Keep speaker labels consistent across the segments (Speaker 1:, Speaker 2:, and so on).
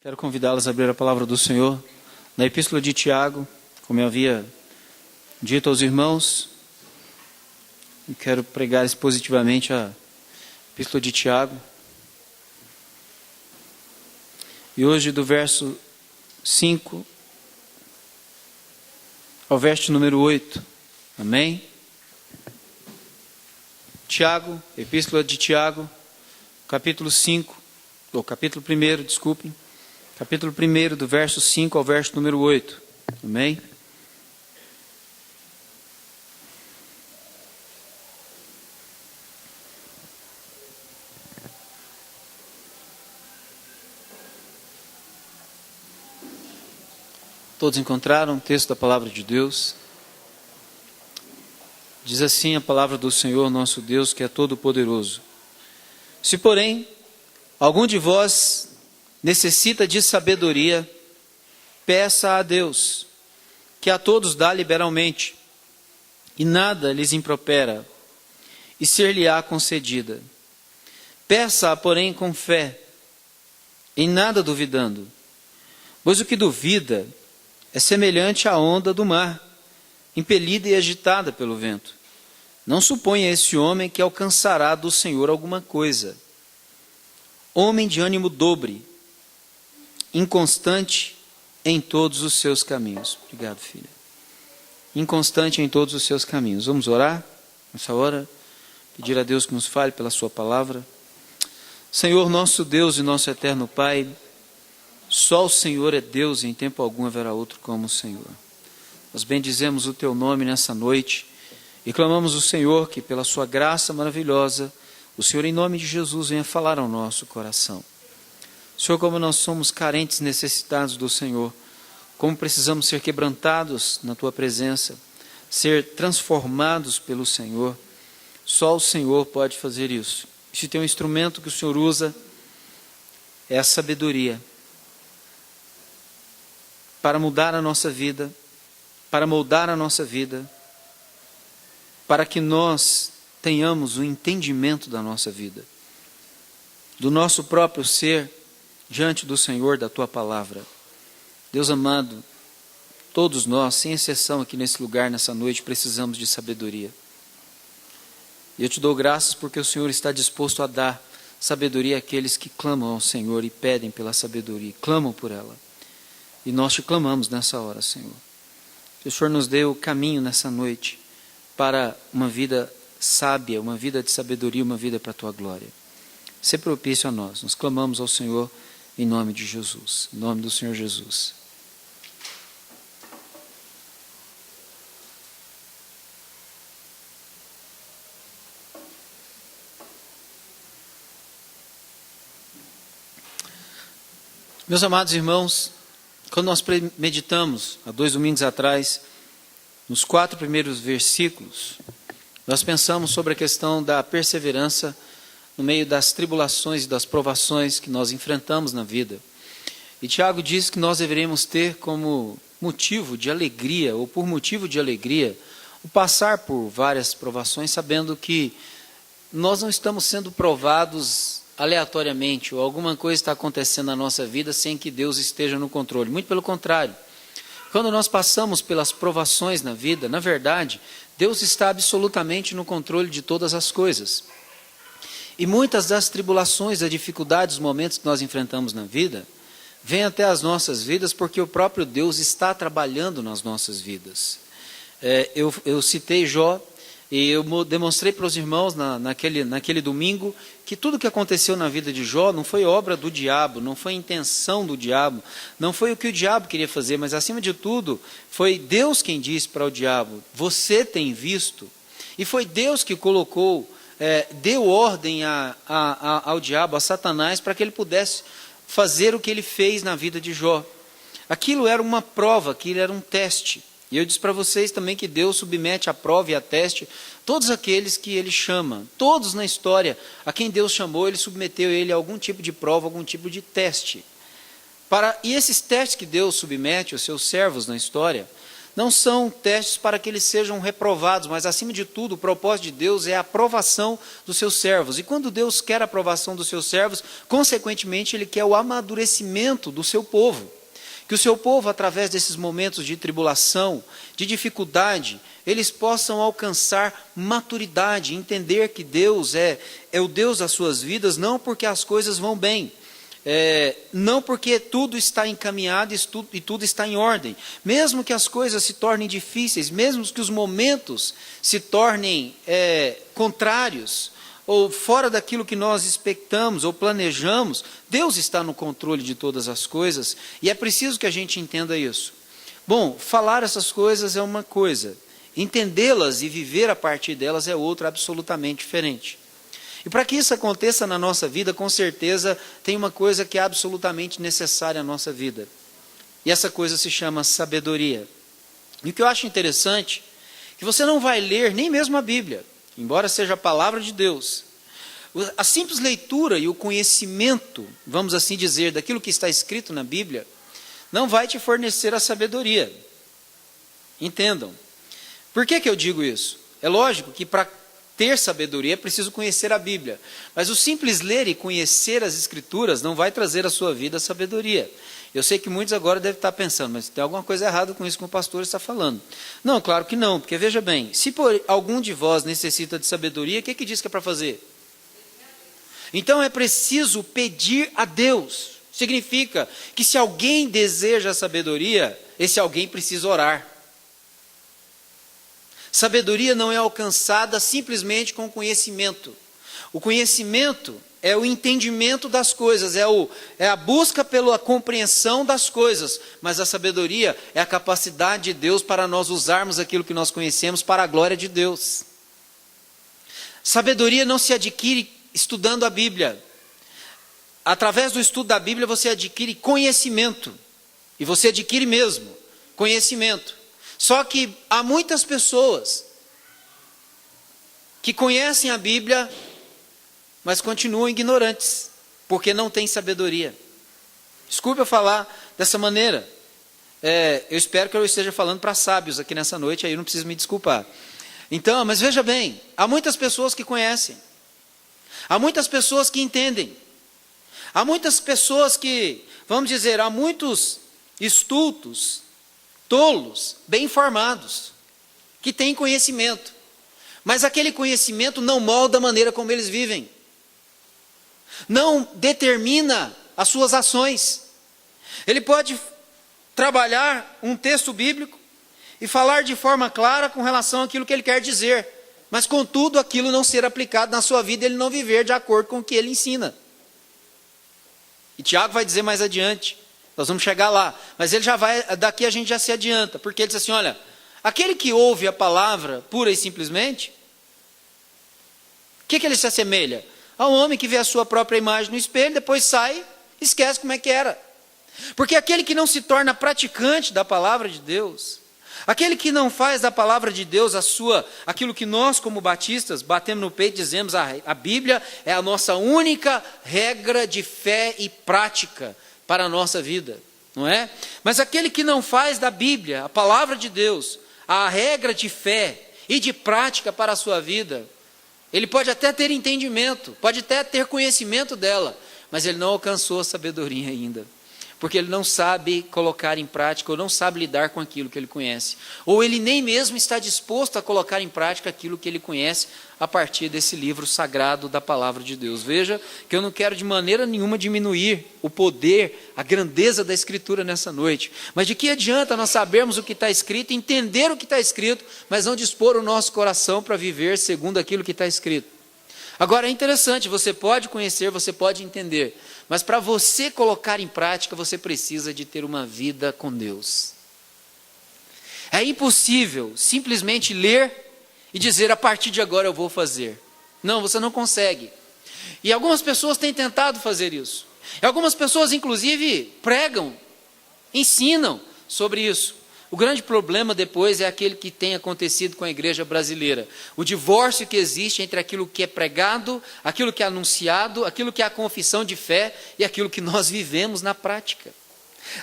Speaker 1: Quero convidá-las a abrir a palavra do Senhor na Epístola de Tiago, como eu havia dito aos irmãos. Eu quero pregar expositivamente a Epístola de Tiago. E hoje do verso 5 ao verso número 8. Amém? Tiago, Epístola de Tiago, capítulo 5, ou capítulo 1, desculpem. Capítulo 1, do verso 5 ao verso número 8. Amém? Todos encontraram o texto da palavra de Deus? Diz assim a palavra do Senhor nosso Deus, que é todo-poderoso. Se, porém, algum de vós necessita de sabedoria, peça a Deus, que a todos dá liberalmente, e nada lhes impropera, e ser-lhe-á concedida. Peça-a, porém, com fé, em nada duvidando, pois o que duvida é semelhante à onda do mar, impelida e agitada pelo vento. Não suponha esse homem que alcançará do Senhor alguma coisa. Homem de ânimo dobre, inconstante em todos os seus caminhos. Obrigado, filha. Inconstante em todos os seus caminhos. Vamos orar nessa hora? Pedir a Deus que nos fale pela sua palavra. Senhor, nosso Deus e nosso eterno Pai, só o Senhor é Deus e em tempo algum haverá outro como o Senhor. Nós bendizemos o Teu nome nessa noite e clamamos o Senhor que pela Sua graça maravilhosa, o Senhor em nome de Jesus venha falar ao nosso coração. Senhor, como nós somos carentes, necessitados do Senhor, como precisamos ser quebrantados na Tua presença, ser transformados pelo Senhor, só o Senhor pode fazer isso. E se tem um instrumento que o Senhor usa, é a sabedoria, para mudar a nossa vida, para moldar a nossa vida, para que nós tenhamos o entendimento da nossa vida, do nosso próprio ser, diante do Senhor, da Tua palavra. Deus amado, todos nós, sem exceção aqui nesse lugar, nessa noite, precisamos de sabedoria. E eu te dou graças porque o Senhor está disposto a dar sabedoria àqueles que clamam ao Senhor e pedem pela sabedoria, clamam por ela. E nós te clamamos nessa hora, Senhor. Que o Senhor nos dê o caminho nessa noite para uma vida sábia, uma vida de sabedoria, uma vida para a Tua glória. Sê propício a nós. Nós clamamos ao Senhor em nome de Jesus, em nome do Senhor Jesus. Meus amados irmãos, quando nós meditamos, há 2 domingos atrás, nos 4 primeiros versículos, nós pensamos sobre a questão da perseverança no meio das tribulações e das provações que nós enfrentamos na vida. E Tiago diz que nós deveríamos ter como motivo de alegria, ou por motivo de alegria, o passar por várias provações, sabendo que nós não estamos sendo provados aleatoriamente, ou alguma coisa está acontecendo na nossa vida sem que Deus esteja no controle. Muito pelo contrário. Quando nós passamos pelas provações na vida, na verdade, Deus está absolutamente no controle de todas as coisas. E muitas das tribulações, das dificuldades, os momentos que nós enfrentamos na vida, vêm até as nossas vidas porque o próprio Deus está trabalhando nas nossas vidas. Eu citei Jó e eu demonstrei para os irmãos naquele domingo que tudo que aconteceu na vida de Jó não foi obra do diabo, não foi intenção do diabo, não foi o que o diabo queria fazer, mas acima de tudo foi Deus quem disse para o diabo, você tem visto? E foi Deus que colocou, deu ordem ao diabo, a Satanás, para que ele pudesse fazer o que ele fez na vida de Jó. Aquilo era uma prova, aquilo era um teste. E eu disse para vocês também que Deus submete à prova e a teste todos aqueles que Ele chama. Todos na história, a quem Deus chamou, Ele submeteu ele a algum tipo de prova, algum tipo de teste. E esses testes que Deus submete aos seus servos na história, não são testes para que eles sejam reprovados, mas acima de tudo, o propósito de Deus é a aprovação dos seus servos. E quando Deus quer a aprovação dos seus servos, consequentemente, Ele quer o amadurecimento do seu povo. Que o seu povo, através desses momentos de tribulação, de dificuldade, eles possam alcançar maturidade, entender que Deus é o Deus das suas vidas, não porque as coisas vão bem, não porque tudo está encaminhado e tudo está em ordem. Mesmo que as coisas se tornem difíceis, mesmo que os momentos se tornem contrários, ou fora daquilo que nós expectamos ou planejamos, Deus está no controle de todas as coisas, e é preciso que a gente entenda isso. Bom, falar essas coisas é uma coisa, entendê-las e viver a partir delas é outra, absolutamente diferente. E para que isso aconteça na nossa vida, com certeza, tem uma coisa que é absolutamente necessária à nossa vida. E essa coisa se chama sabedoria. E o que eu acho interessante, é que você não vai ler nem mesmo a Bíblia, embora seja a palavra de Deus. A simples leitura e o conhecimento, vamos assim dizer, daquilo que está escrito na Bíblia, não vai te fornecer a sabedoria. Entendam. Por que eu digo isso? É lógico que para ter sabedoria é preciso conhecer a Bíblia. Mas o simples ler e conhecer as Escrituras não vai trazer à sua vida a sabedoria. Eu sei que muitos agora devem estar pensando, mas tem alguma coisa errada com isso que o pastor está falando. Não, claro que não, porque veja bem, se por algum de vós necessita de sabedoria, o que diz que é para fazer? Então é preciso pedir a Deus. Significa que se alguém deseja a sabedoria, esse alguém precisa orar. Sabedoria não é alcançada simplesmente com conhecimento. O conhecimento é o entendimento das coisas, é a busca pela compreensão das coisas. Mas a sabedoria é a capacidade de Deus para nós usarmos aquilo que nós conhecemos para a glória de Deus. Sabedoria não se adquire estudando a Bíblia. Através do estudo da Bíblia você adquire conhecimento. E você adquire mesmo conhecimento. Só que há muitas pessoas que conhecem a Bíblia, mas continuam ignorantes, porque não têm sabedoria. Desculpe eu falar dessa maneira. Eu espero que eu esteja falando para sábios aqui nessa noite, aí eu não preciso me desculpar. Então, mas veja bem, há muitas pessoas que conhecem. Há muitas pessoas que entendem. Há muitas pessoas que, vamos dizer, há muitos estultos, tolos, bem informados, que têm conhecimento. Mas aquele conhecimento não molda a maneira como eles vivem. Não determina as suas ações. Ele pode trabalhar um texto bíblico e falar de forma clara com relação àquilo que ele quer dizer, mas contudo aquilo não ser aplicado na sua vida, ele não viver de acordo com o que ele ensina. E Tiago vai dizer mais adiante, nós vamos chegar lá, mas ele já vai, daqui a gente já se adianta, porque ele diz assim, olha, aquele que ouve a palavra pura e simplesmente, o que ele se assemelha? A um homem que vê a sua própria imagem no espelho, depois sai, esquece como é que era. Porque aquele que não se torna praticante da palavra de Deus, aquele que não faz da palavra de Deus aquilo que nós como batistas batemos no peito e dizemos, a Bíblia é a nossa única regra de fé e prática para a nossa vida, não é? Mas aquele que não faz da Bíblia, a palavra de Deus, a regra de fé e de prática para a sua vida, ele pode até ter entendimento, pode até ter conhecimento dela, mas ele não alcançou a sabedoria ainda. Porque ele não sabe colocar em prática, ou não sabe lidar com aquilo que ele conhece. Ou ele nem mesmo está disposto a colocar em prática aquilo que ele conhece a partir desse livro sagrado da palavra de Deus. Veja que eu não quero de maneira nenhuma diminuir o poder, a grandeza da Escritura nessa noite. Mas de que adianta nós sabermos o que está escrito, entender o que está escrito, mas não dispor o nosso coração para viver segundo aquilo que está escrito? Agora é interessante, você pode conhecer, você pode entender, mas para você colocar em prática, você precisa de ter uma vida com Deus. É impossível simplesmente ler e dizer, a partir de agora eu vou fazer. Não, você não consegue. E algumas pessoas têm tentado fazer isso. E algumas pessoas, inclusive, pregam, ensinam sobre isso. O grande problema depois é aquele que tem acontecido com a igreja brasileira. O divórcio que existe entre aquilo que é pregado, aquilo que é anunciado, aquilo que é a confissão de fé e aquilo que nós vivemos na prática.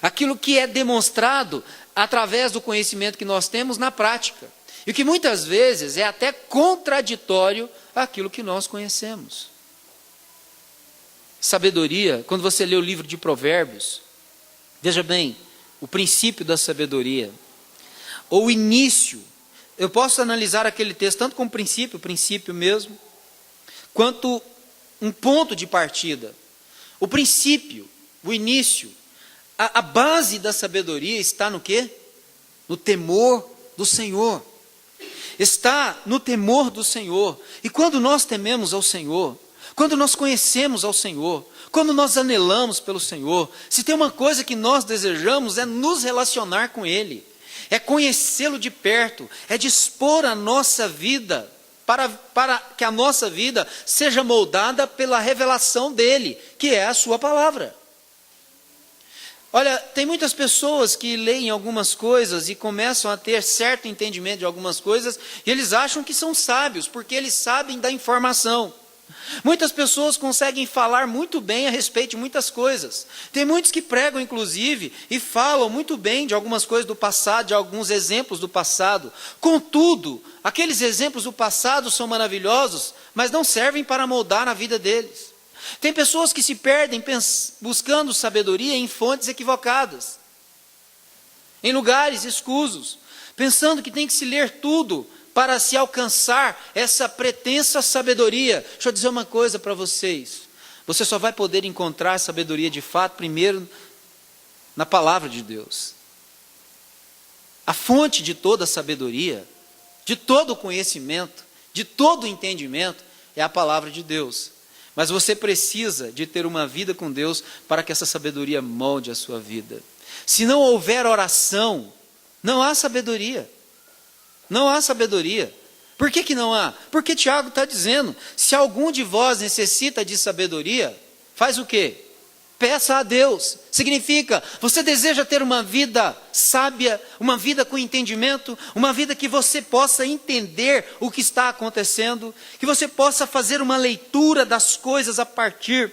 Speaker 1: aquilo que é demonstrado através do conhecimento que nós temos na prática, e que muitas vezes é até contraditório àquilo que nós conhecemos. Sabedoria, quando você lê o livro de Provérbios, veja bem, o princípio da sabedoria, ou o início, eu posso analisar aquele texto tanto como princípio, o princípio mesmo, quanto um ponto de partida. O princípio, o início, a base da sabedoria está no quê? No temor do Senhor. Está no temor do Senhor. E quando nós tememos ao Senhor, quando nós conhecemos ao Senhor, quando nós anelamos pelo Senhor, se tem uma coisa que nós desejamos é nos relacionar com Ele, é conhecê-lo de perto, é dispor a nossa vida para que a nossa vida seja moldada pela revelação dEle, que é a sua palavra. Olha, tem muitas pessoas que leem algumas coisas e começam a ter certo entendimento de algumas coisas, e eles acham que são sábios, porque eles sabem da informação. Muitas pessoas conseguem falar muito bem a respeito de muitas coisas. Tem muitos que pregam, inclusive, e falam muito bem de algumas coisas do passado, de alguns exemplos do passado. Contudo, aqueles exemplos do passado são maravilhosos, mas não servem para moldar a vida deles. Tem pessoas que se perdem buscando sabedoria em fontes equivocadas, em lugares escusos, pensando que tem que se ler tudo para se alcançar essa pretensa sabedoria. Deixa eu dizer uma coisa para vocês. Você só vai poder encontrar sabedoria de fato, primeiro, na palavra de Deus. A fonte de toda a sabedoria, de todo o conhecimento, de todo o entendimento, é a palavra de Deus. Mas você precisa de ter uma vida com Deus para que essa sabedoria molde a sua vida. Se não houver oração, não há sabedoria. Não há sabedoria. Por que não há? Porque Tiago está dizendo, se algum de vós necessita de sabedoria, faz o quê? Peça a Deus. Significa, você deseja ter uma vida sábia, uma vida com entendimento, uma vida que você possa entender o que está acontecendo, que você possa fazer uma leitura das coisas a partir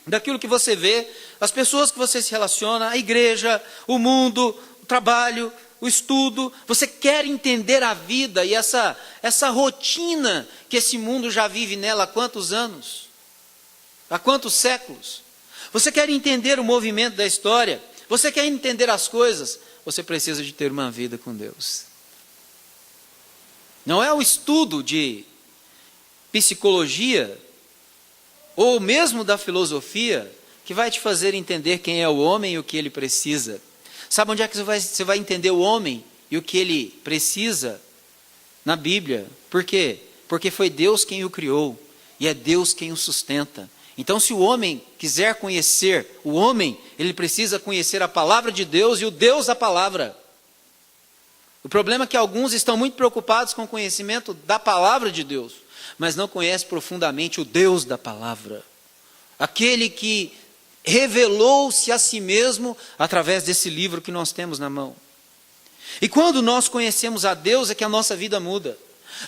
Speaker 1: daquilo que você vê, as pessoas que você se relaciona, a igreja, o mundo, o trabalho, o estudo. Você quer entender a vida e essa rotina que esse mundo já vive nela há quantos anos? Há quantos séculos? Você quer entender o movimento da história? Você quer entender as coisas? Você precisa de ter uma vida com Deus. Não é o estudo de psicologia, ou mesmo da filosofia, que vai te fazer entender quem é o homem e o que ele precisa. Sabe onde é que você vai entender o homem e o que ele precisa? Na Bíblia. Por quê? Porque foi Deus quem o criou, e é Deus quem o sustenta. Então, se o homem quiser conhecer o homem, ele precisa conhecer a palavra de Deus e o Deus da palavra. O problema é que alguns estão muito preocupados com o conhecimento da palavra de Deus, mas não conhecem profundamente o Deus da palavra. Aquele que revelou-se a si mesmo através desse livro que nós temos na mão. E quando nós conhecemos a Deus é que a nossa vida muda.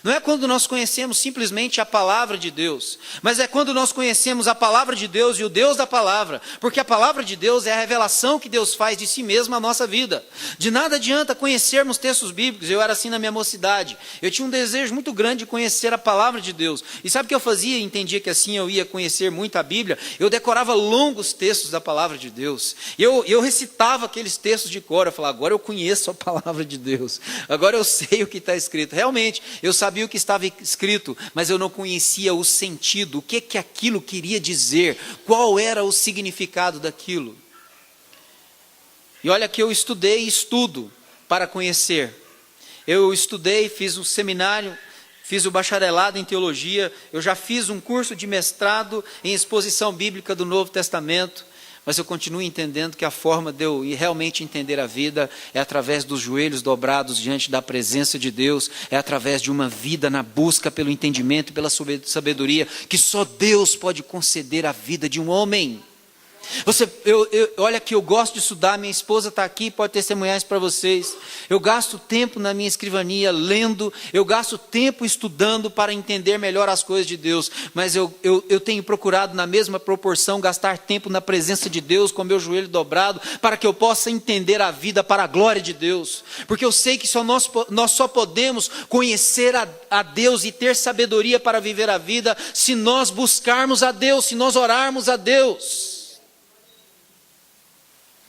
Speaker 1: Não é quando nós conhecemos simplesmente a palavra de Deus, mas é quando nós conhecemos a palavra de Deus e o Deus da palavra, porque a palavra de Deus é a revelação que Deus faz de si mesmo à nossa vida. De nada adianta conhecermos textos bíblicos. Eu era assim na minha mocidade, eu tinha um desejo muito grande de conhecer a palavra de Deus, e sabe o que eu fazia? Entendia que assim eu ia conhecer muito a Bíblia. Eu decorava longos textos da palavra de Deus, eu recitava aqueles textos de cor. Eu falava, agora eu conheço a palavra de Deus, agora eu sei o que está escrito. Realmente, eu sabia o que estava escrito, mas eu não conhecia o sentido, o que aquilo queria dizer, qual era o significado daquilo. E olha que eu estudei e estudo para conhecer. Eu estudei, fiz um seminário, fiz o bacharelado em teologia, eu já fiz um curso de mestrado em exposição bíblica do Novo Testamento, mas eu continuo entendendo que a forma de eu realmente entender a vida é através dos joelhos dobrados diante da presença de Deus, é através de uma vida na busca pelo entendimento e pela sabedoria que só Deus pode conceder à vida de um homem. Olha que eu gosto de estudar, minha esposa está aqui, pode testemunhar isso para vocês. Eu gasto tempo na minha escrivania lendo, eu gasto tempo estudando para entender melhor as coisas de Deus. Mas eu tenho procurado na mesma proporção gastar tempo na presença de Deus, com meu joelho dobrado, para que eu possa entender a vida para a glória de Deus. Porque eu sei que nós só podemos conhecer a Deus e ter sabedoria para viver a vida se nós buscarmos a Deus, se nós orarmos a Deus.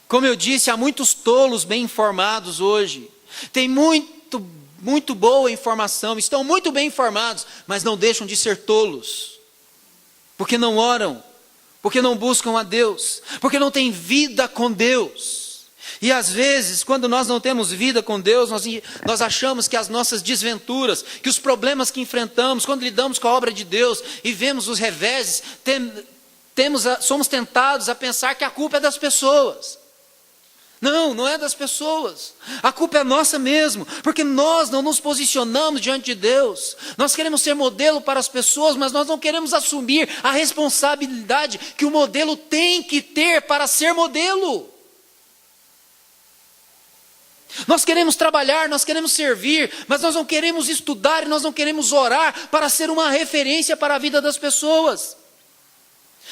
Speaker 1: Como eu disse, há muitos tolos bem informados hoje. Tem muito boa informação, estão muito bem informados, mas não deixam de ser tolos. Porque não oram, porque não buscam a Deus, porque não têm vida com Deus. E às vezes, quando nós não temos vida com Deus, nós achamos que as nossas desventuras, que os problemas que enfrentamos, quando lidamos com a obra de Deus e vemos os reveses, somos tentados a pensar que a culpa é das pessoas. Não é das pessoas. A culpa é nossa mesmo, porque nós não nos posicionamos diante de Deus. Nós queremos ser modelo para as pessoas, mas nós não queremos assumir a responsabilidade que o modelo tem que ter para ser modelo. Nós queremos trabalhar, nós queremos servir, mas nós não queremos estudar e nós não queremos orar para ser uma referência para a vida das pessoas.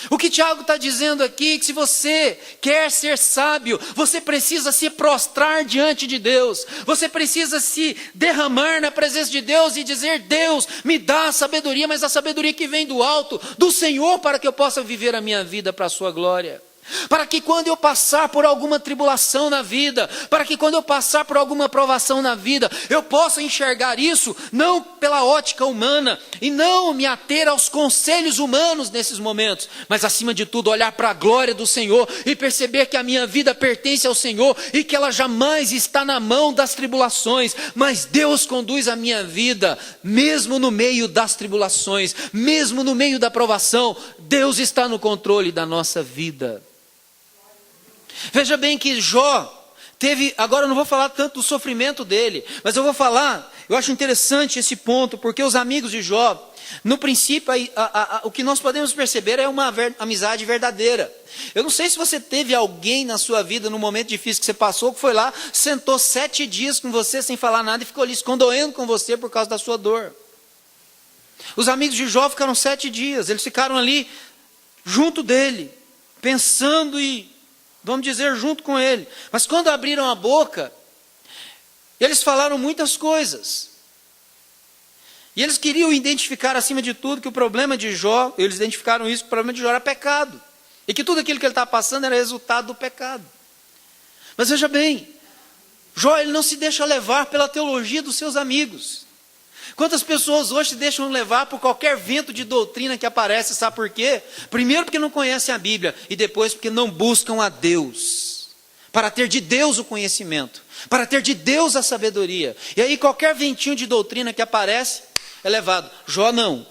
Speaker 1: O que Tiago está dizendo aqui é que se você quer ser sábio, você precisa se prostrar diante de Deus. Você precisa se derramar na presença de Deus e dizer: Deus, me dá a sabedoria, mas a sabedoria que vem do alto, do Senhor, para que eu possa viver a minha vida para a sua glória. Para que quando eu passar por alguma tribulação na vida, para que quando eu passar por alguma provação na vida, eu possa enxergar isso não pela ótica humana e não me ater aos conselhos humanos nesses momentos, mas acima de tudo olhar para a glória do Senhor e perceber que a minha vida pertence ao Senhor e que ela jamais está na mão das tribulações, mas Deus conduz a minha vida, mesmo no meio das tribulações, mesmo no meio da provação, Deus está no controle da nossa vida. Veja bem que Jó teve, agora eu não vou falar tanto do sofrimento dele, mas eu acho interessante esse ponto, porque os amigos de Jó, no princípio, o que nós podemos perceber é uma amizade verdadeira. Eu não sei se você teve alguém na sua vida, no momento difícil que você passou, que foi lá, sentou 7 dias com você sem falar nada e ficou ali escondoendo com você por causa da sua dor. Os amigos de Jó ficaram 7 dias, eles ficaram ali junto dele, pensando e, vamos dizer, junto com ele. Mas quando abriram a boca, eles falaram muitas coisas. E eles queriam identificar, acima de tudo, que o problema de Jó, eles identificaram isso, que o problema de Jó era pecado. E que tudo aquilo que ele estava passando era resultado do pecado. Mas veja bem, Jó, ele não se deixa levar pela teologia dos seus amigos. Quantas pessoas hoje se deixam levar por qualquer vento de doutrina que aparece, sabe por quê? Primeiro porque não conhecem a Bíblia, e depois porque não buscam a Deus, para ter de Deus o conhecimento, para ter de Deus a sabedoria. E aí qualquer ventinho de doutrina que aparece é levado. Jó não,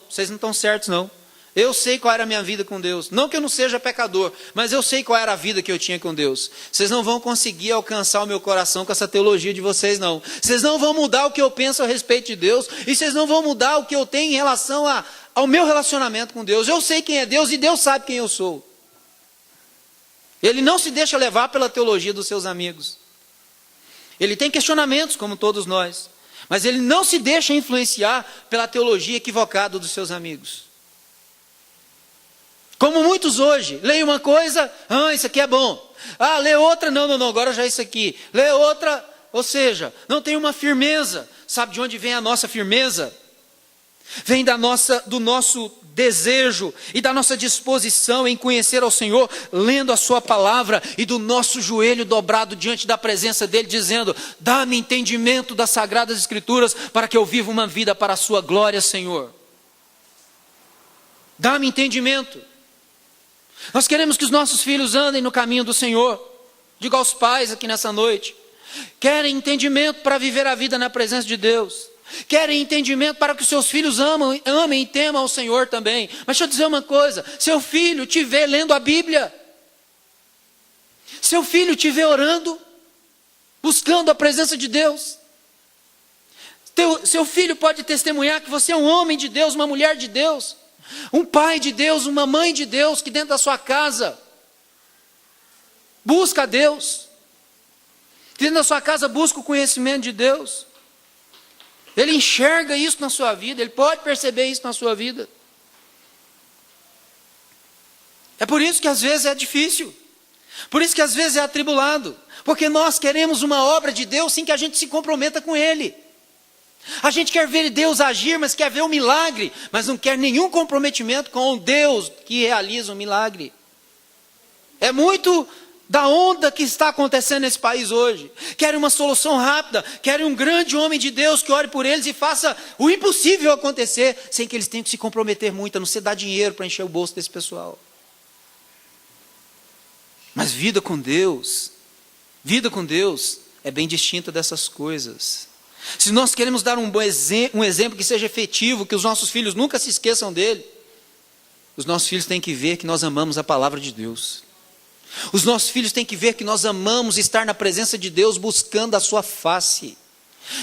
Speaker 1: vocês não estão certos não. Eu sei qual era a minha vida com Deus. Não que eu não seja pecador, mas eu sei qual era a vida que eu tinha com Deus. Vocês não vão conseguir alcançar o meu coração com essa teologia de vocês, não. Vocês não vão mudar o que eu penso a respeito de Deus. E vocês não vão mudar o que eu tenho em relação ao meu relacionamento com Deus. Eu sei quem é Deus e Deus sabe quem eu sou. Ele não se deixa levar pela teologia dos seus amigos. Ele tem questionamentos, como todos nós. Mas ele não se deixa influenciar pela teologia equivocada dos seus amigos. Como muitos hoje, leem uma coisa, isso aqui é bom. Lê outra, não, agora já é isso aqui. Lê outra, ou seja, não tem uma firmeza. Sabe de onde vem a nossa firmeza? Vem do nosso desejo e da nossa disposição em conhecer ao Senhor, lendo a sua palavra, e do nosso joelho dobrado diante da presença dEle, dizendo: dá-me entendimento das sagradas escrituras, para que eu viva uma vida para a sua glória, Senhor. Dá-me entendimento. Nós queremos que os nossos filhos andem no caminho do Senhor. Digo aos pais aqui nessa noite: querem entendimento para viver a vida na presença de Deus. Querem entendimento para que os seus filhos amem e temam ao Senhor também. Mas deixa eu dizer uma coisa: seu filho te vê lendo a Bíblia, seu filho te vê orando, buscando a presença de Deus. Seu filho pode testemunhar que você é um homem de Deus, uma mulher de Deus. Um pai de Deus, uma mãe de Deus, que dentro da sua casa busca a Deus. Dentro da sua casa busca o conhecimento de Deus. Ele enxerga isso na sua vida, ele pode perceber isso na sua vida. É por isso que às vezes é difícil. Por isso que às vezes é atribulado. Porque nós queremos uma obra de Deus sem que a gente se comprometa com Ele. A gente quer ver Deus agir, mas quer ver o milagre, mas não quer nenhum comprometimento com o Deus que realiza o milagre. É muito da onda que está acontecendo nesse país hoje. Querem uma solução rápida, querem um grande homem de Deus que ore por eles e faça o impossível acontecer, sem que eles tenham que se comprometer muito, a não ser dar dinheiro para encher o bolso desse pessoal. Mas vida com Deus é bem distinta dessas coisas. Se nós queremos dar um exemplo que seja efetivo, que os nossos filhos nunca se esqueçam dele, os nossos filhos têm que ver que nós amamos a palavra de Deus. Os nossos filhos têm que ver que nós amamos estar na presença de Deus, buscando a sua face.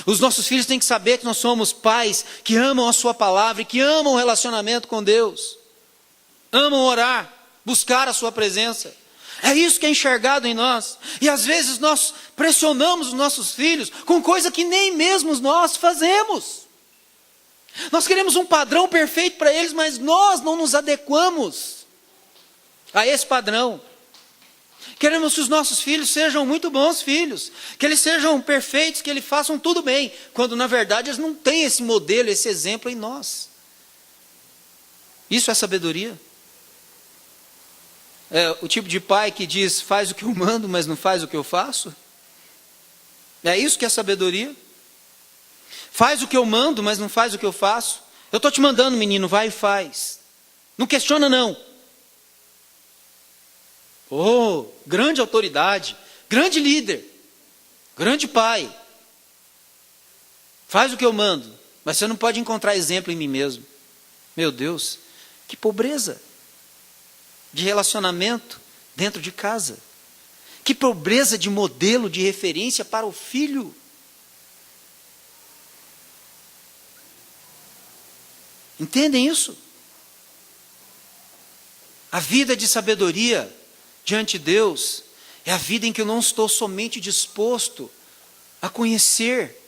Speaker 1: Os nossos filhos têm que saber que nós somos pais que amam a sua palavra e que amam o relacionamento com Deus. Amam orar, buscar a sua presença. É isso que é enxergado em nós. E às vezes nós pressionamos os nossos filhos com coisa que nem mesmo nós fazemos. Nós queremos um padrão perfeito para eles, mas nós não nos adequamos a esse padrão. Queremos que os nossos filhos sejam muito bons filhos, que eles sejam perfeitos, que eles façam tudo bem, quando na verdade eles não têm esse modelo, esse exemplo em nós. Isso é sabedoria? É o tipo de pai que diz, faz o que eu mando, mas não faz o que eu faço? É isso que é sabedoria? Faz o que eu mando, mas não faz o que eu faço? Eu estou te mandando, menino, vai e faz. Não questiona não. Oh, grande autoridade, grande líder, grande pai. Faz o que eu mando, mas você não pode encontrar exemplo em mim mesmo. Meu Deus, que pobreza de relacionamento dentro de casa. Que pobreza de modelo, de referência para o filho. Entendem isso? A vida de sabedoria diante de Deus é a vida em que eu não estou somente disposto a conhecer,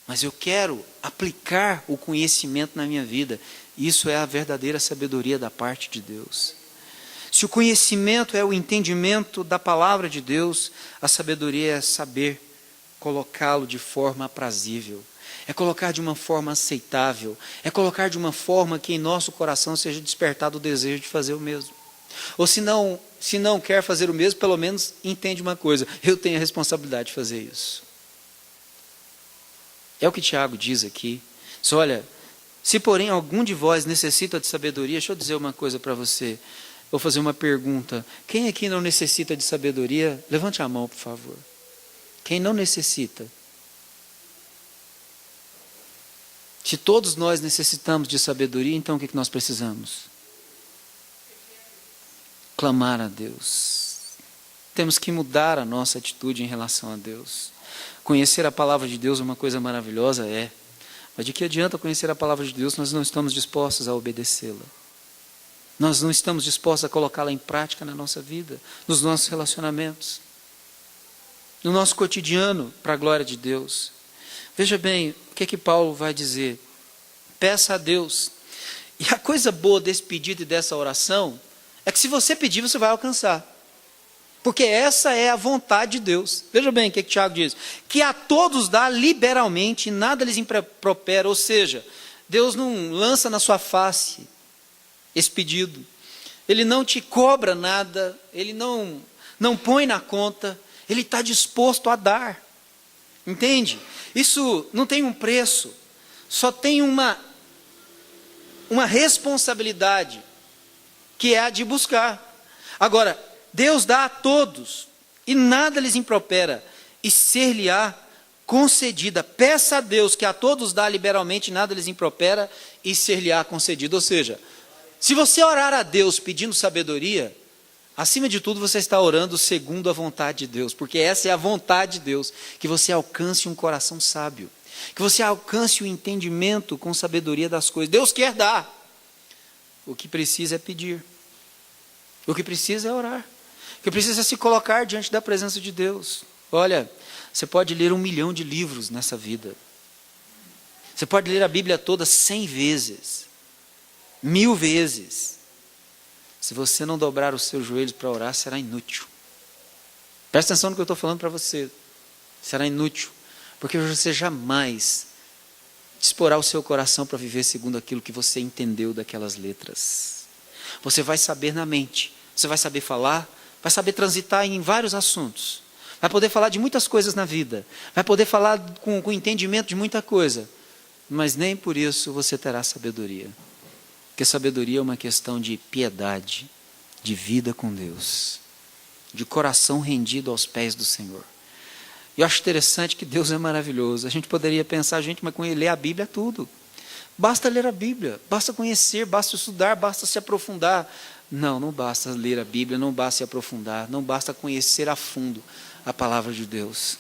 Speaker 1: mas eu quero aplicar o conhecimento na minha vida. Isso é a verdadeira sabedoria da parte de Deus. Se o conhecimento é o entendimento da palavra de Deus, a sabedoria é saber colocá-lo de forma aprazível, é colocar de uma forma aceitável, é colocar de uma forma que em nosso coração seja despertado o desejo de fazer o mesmo. Ou se não quer fazer o mesmo, pelo menos entende uma coisa: eu tenho a responsabilidade de fazer isso. É o que Tiago diz aqui. Diz, olha, se porém algum de vós necessita de sabedoria, deixa eu dizer uma coisa para você. Vou fazer uma pergunta. Quem aqui não necessita de sabedoria? Levante a mão, por favor. Quem não necessita? Se todos nós necessitamos de sabedoria, então o que nós precisamos? Clamar a Deus. Temos que mudar a nossa atitude em relação a Deus. Conhecer a palavra de Deus é uma coisa maravilhosa, é. Mas de que adianta conhecer a palavra de Deus se nós não estamos dispostos a obedecê-la? Nós não estamos dispostos a colocá-la em prática na nossa vida, nos nossos relacionamentos, no nosso cotidiano, para a glória de Deus. Veja bem, o que Paulo vai dizer? Peça a Deus. E a coisa boa desse pedido e dessa oração é que se você pedir, você vai alcançar. Porque essa é a vontade de Deus. Veja bem o que Tiago diz. Que a todos dá liberalmente e nada lhes impropera. Ou seja, Deus não lança na sua face esse pedido. Ele não te cobra nada. Ele não põe na conta. Ele está disposto a dar. Entende? Isso não tem um preço. Só tem uma responsabilidade, que é a de buscar. Agora, Deus dá a todos, e nada lhes impropera, e ser-lhe-á concedida. Peça a Deus, que a todos dá liberalmente, nada lhes impropera, e ser-lhe-á concedida. Ou seja, se você orar a Deus pedindo sabedoria, acima de tudo você está orando segundo a vontade de Deus, porque essa é a vontade de Deus, que você alcance um coração sábio, que você alcance o entendimento com sabedoria das coisas. Deus quer dar. o que precisa é pedir. O que precisa é orar. O que precisa é se colocar diante da presença de Deus. Olha, você pode ler 1 milhão de livros nessa vida. Você pode ler a Bíblia toda 100 vezes, 1000 vezes. Se você não dobrar os seus joelhos para orar, será inútil. Presta atenção no que eu estou falando para você. Será inútil, porque você jamais disporá o seu coração para viver segundo aquilo que você entendeu daquelas letras. Você vai saber na mente, você vai saber falar, vai saber transitar em vários assuntos, vai poder falar de muitas coisas na vida, vai poder falar com entendimento de muita coisa, mas nem por isso você terá sabedoria. Porque sabedoria é uma questão de piedade, de vida com Deus, de coração rendido aos pés do Senhor. E eu acho interessante que Deus é maravilhoso. A gente poderia pensar, gente, mas com ele ler a Bíblia é tudo. Basta ler a Bíblia, basta conhecer, basta estudar, basta se aprofundar. Não, não basta ler a Bíblia, não basta se aprofundar, não basta conhecer a fundo a palavra de Deus.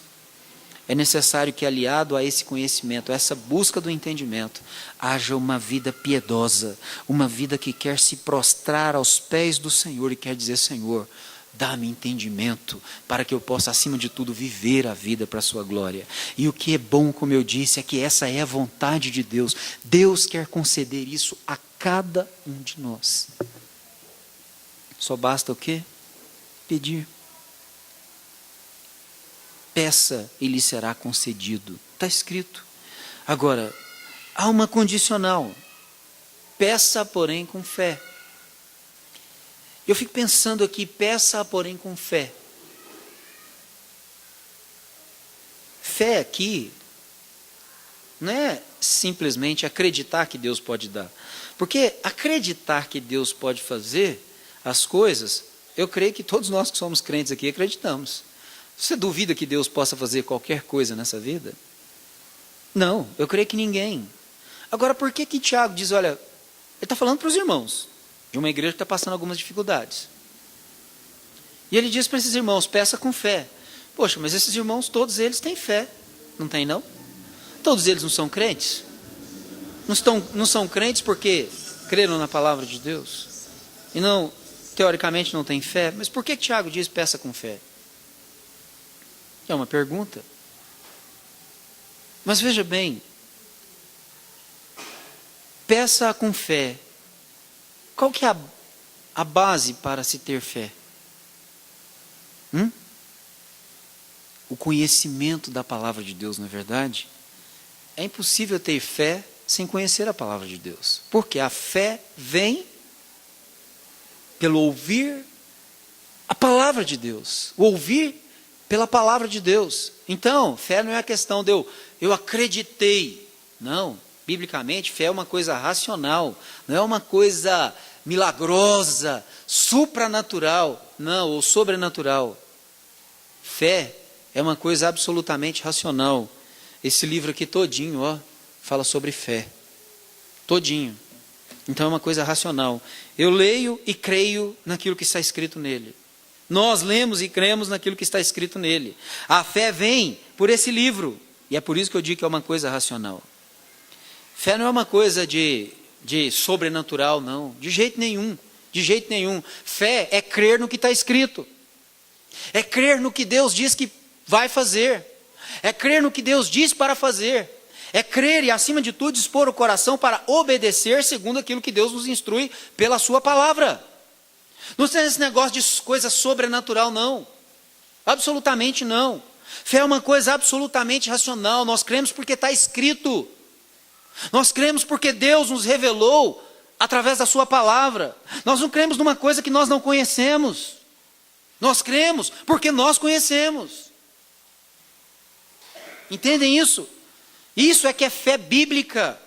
Speaker 1: É necessário que, aliado a esse conhecimento, a essa busca do entendimento, haja uma vida piedosa, uma vida que quer se prostrar aos pés do Senhor e quer dizer, Senhor, dá-me entendimento para que eu possa, acima de tudo, viver a vida para a sua glória. E o que é bom, como eu disse, é que essa é a vontade de Deus. Deus quer conceder isso a cada um de nós. Só basta o quê? Pedir. Peça e lhe será concedido. Está escrito. Agora, há uma condicional. Peça, porém, com fé. Eu fico pensando aqui, peça, porém, com fé. Fé aqui não é simplesmente acreditar que Deus pode dar. Porque acreditar que Deus pode fazer as coisas, eu creio que todos nós que somos crentes aqui acreditamos. Você duvida que Deus possa fazer qualquer coisa nessa vida? Não, eu creio que ninguém. Agora, por que Tiago diz, olha, ele está falando para os irmãos de uma igreja que está passando algumas dificuldades. E ele diz para esses irmãos, peça com fé. Poxa, mas esses irmãos, todos eles têm fé. Não tem, não? Todos eles não são crentes? Não são crentes porque creram na palavra de Deus? E não, teoricamente, não têm fé? Mas por que Tiago diz peça com fé? É uma pergunta. Mas veja bem, peça com fé. Qual que é a base para se ter fé? O conhecimento da palavra de Deus, não é verdade? É impossível ter fé sem conhecer a palavra de Deus. Porque a fé vem pelo ouvir a palavra de Deus. O ouvir pela palavra de Deus. Então, fé não é a questão de eu acreditei. Não. Biblicamente, fé é uma coisa racional, não é uma coisa milagrosa, supranatural, não, ou sobrenatural. Fé é uma coisa absolutamente racional. Esse livro aqui todinho, fala sobre fé. Todinho. Então é uma coisa racional. Eu leio e creio naquilo que está escrito nele. Nós lemos e cremos naquilo que está escrito nele. A fé vem por esse livro, e é por isso que eu digo que é uma coisa racional. Fé não é uma coisa de sobrenatural, não. De jeito nenhum. De jeito nenhum. Fé é crer no que está escrito. É crer no que Deus diz que vai fazer. É crer no que Deus diz para fazer. É crer e, acima de tudo, dispor o coração para obedecer segundo aquilo que Deus nos instrui pela sua palavra. Não tem esse negócio de coisa sobrenatural, não. Absolutamente não. Fé é uma coisa absolutamente racional. Nós cremos porque está escrito. Nós cremos porque Deus nos revelou através da sua palavra. Nós não cremos numa coisa que nós não conhecemos. Nós cremos porque nós conhecemos. Entendem isso? Isso é que é fé bíblica.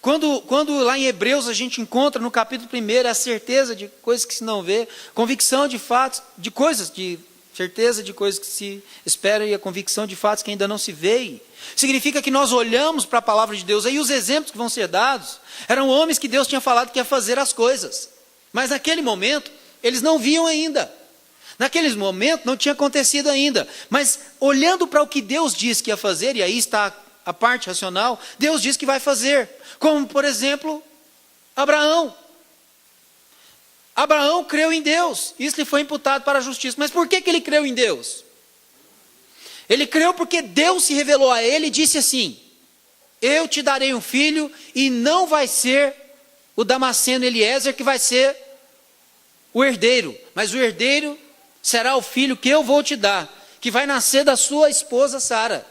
Speaker 1: Quando lá em Hebreus a gente encontra no capítulo 1 a certeza de coisas que se não vê, convicção de fatos, de coisas, de certeza de coisas que se espera e a convicção de fatos que ainda não se veem. Significa que nós olhamos para a palavra de Deus, aí os exemplos que vão ser dados, eram homens que Deus tinha falado que ia fazer as coisas. Mas naquele momento, eles não viam ainda. Naquele momento não tinha acontecido ainda. Mas olhando para o que Deus disse que ia fazer, e aí está a parte racional, Deus diz que vai fazer. Como, por exemplo, Abraão. Abraão creu em Deus, isso lhe foi imputado para a justiça. Mas por que ele creu em Deus? Ele creu porque Deus se revelou a ele e disse assim: eu te darei um filho, e não vai ser o Damasceno Eliezer que vai ser o herdeiro, mas o herdeiro será o filho que eu vou te dar, que vai nascer da sua esposa Sara.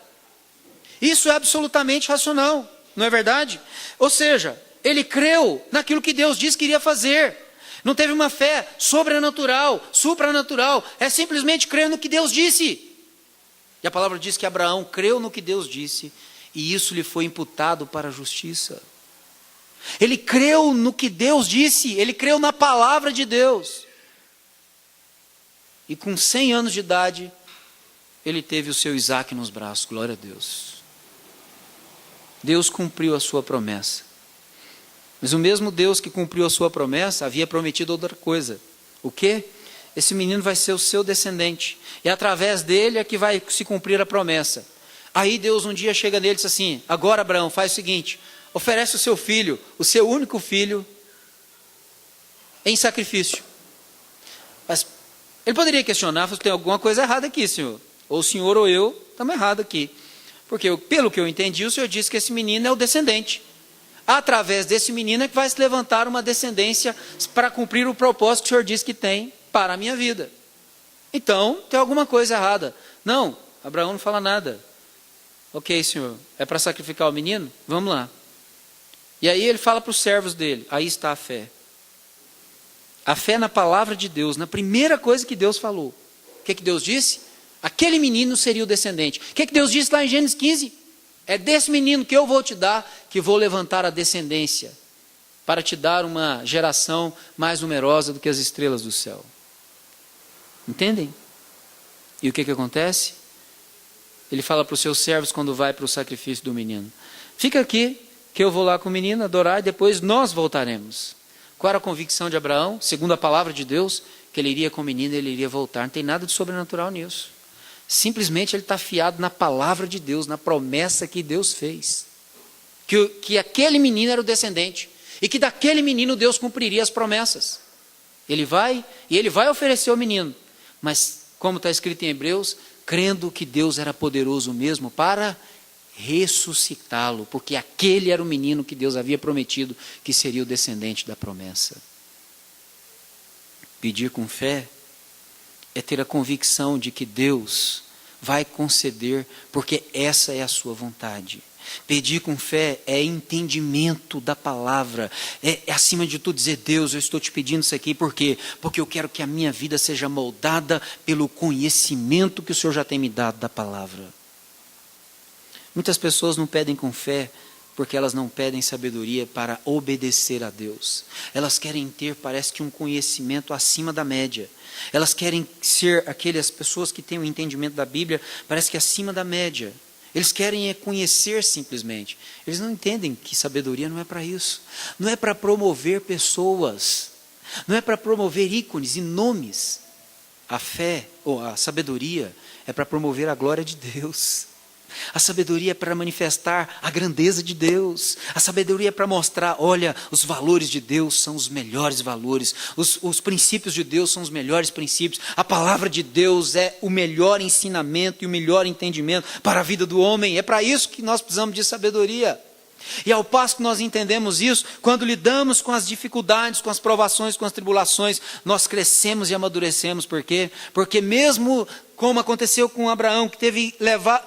Speaker 1: Isso é absolutamente racional, não é verdade? Ou seja, ele creu naquilo que Deus disse que iria fazer. Não teve uma fé sobrenatural, supranatural, é simplesmente crer no que Deus disse. E a palavra diz que Abraão creu no que Deus disse, e isso lhe foi imputado para a justiça. Ele creu no que Deus disse, ele creu na palavra de Deus. E com 100 anos de idade, ele teve o seu Isaque nos braços, glória a Deus. Deus cumpriu a sua promessa. Mas o mesmo Deus que cumpriu a sua promessa, havia prometido outra coisa. O quê? Esse menino vai ser o seu descendente, e através dele é que vai se cumprir a promessa. Aí Deus um dia chega nele e diz assim: agora Abraão, faz o seguinte, oferece o seu filho, o seu único filho, em sacrifício. Mas ele poderia questionar: tem alguma coisa errada aqui, Senhor? Ou o Senhor ou eu estamos errados aqui. Porque pelo que eu entendi, o Senhor disse que esse menino é o descendente. Através desse menino é que vai se levantar uma descendência para cumprir o propósito que o Senhor disse que tem para a minha vida. Então, tem alguma coisa errada. Não, Abraão não fala nada. Ok, Senhor, é para sacrificar o menino? Vamos lá. E aí ele fala para os servos dele, aí está a fé. A fé na palavra de Deus, na primeira coisa que Deus falou. O que Deus disse? Aquele menino seria o descendente. O que Deus disse lá em Gênesis 15? É desse menino que eu vou te dar, que vou levantar a descendência, para te dar uma geração mais numerosa do que as estrelas do céu. Entendem? E o que acontece? Ele fala para os seus servos quando vai para o sacrifício do menino: fica aqui, que eu vou lá com o menino adorar, e depois nós voltaremos. Qual era a convicção de Abraão? Segundo a palavra de Deus, que ele iria com o menino e ele iria voltar. Não tem nada de sobrenatural nisso. Simplesmente ele está fiado na palavra de Deus, na promessa que Deus fez. Que aquele menino era o descendente, e que daquele menino Deus cumpriria as promessas. Ele vai, e ele vai oferecer o menino. Mas, como está escrito em Hebreus, crendo que Deus era poderoso mesmo para ressuscitá-lo, porque aquele era o menino que Deus havia prometido que seria o descendente da promessa. Pedir com fé é ter a convicção de que Deus vai conceder, porque essa é a sua vontade. Pedir com fé é entendimento da palavra, é acima de tudo dizer: Deus, eu estou te pedindo isso aqui, por quê? Porque eu quero que a minha vida seja moldada pelo conhecimento que o Senhor já tem me dado da palavra. Muitas pessoas não pedem com fé, porque elas não pedem sabedoria para obedecer a Deus. Elas querem ter, parece que um conhecimento acima da média. Elas querem ser aquelas pessoas que têm o entendimento da Bíblia, parece que acima da média. Eles querem conhecer simplesmente. Eles não entendem que sabedoria não é para isso. Não é para promover pessoas. Não é para promover ícones e nomes. A fé, ou a sabedoria, é para promover a glória de Deus. A sabedoria é para manifestar a grandeza de Deus. A sabedoria é para mostrar: olha, os valores de Deus são os melhores valores. Os princípios de Deus são os melhores princípios. A palavra de Deus é o melhor ensinamento e o melhor entendimento para a vida do homem. É para isso que nós precisamos de sabedoria. E ao passo que nós entendemos isso, quando lidamos com as dificuldades, com as provações, com as tribulações, nós crescemos e amadurecemos. Por quê? Porque mesmo como aconteceu com Abraão, que teve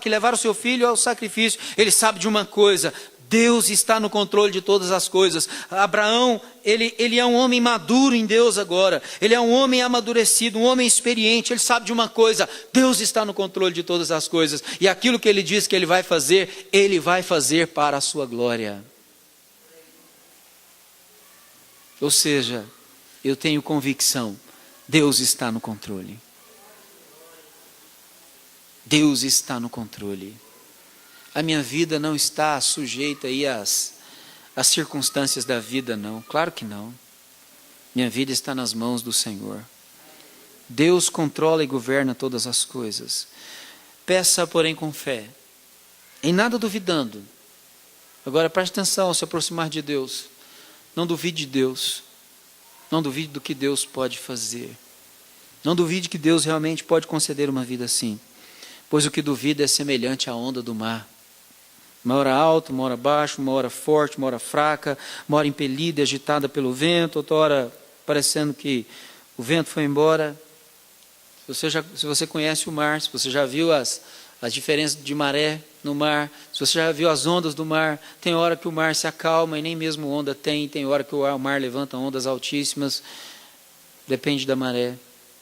Speaker 1: que levar o seu filho ao sacrifício, ele sabe de uma coisa: Deus está no controle de todas as coisas. Abraão, ele é um homem maduro em Deus agora. Ele é um homem amadurecido, um homem experiente. Ele sabe de uma coisa: Deus está no controle de todas as coisas. E aquilo que ele diz que ele vai fazer para a sua glória. Ou seja, eu tenho convicção: Deus está no controle. Deus está no controle. A minha vida não está sujeita aí às circunstâncias da vida, não. Claro que não. Minha vida está nas mãos do Senhor. Deus controla e governa todas as coisas. Peça, porém, com fé, em nada duvidando. Agora preste atenção ao se aproximar de Deus. Não duvide de Deus. Não duvide do que Deus pode fazer. Não duvide que Deus realmente pode conceder uma vida assim. Pois o que duvida é semelhante à onda do mar. Uma hora alta, uma hora baixa, uma hora forte, uma hora fraca, uma hora impelida e agitada pelo vento, outra hora parecendo que o vento foi embora. Se você conhece o mar, se você já viu as diferenças de maré no mar, se você já viu as ondas do mar, tem hora que o mar se acalma e nem mesmo onda tem hora que o mar levanta ondas altíssimas. Depende da maré,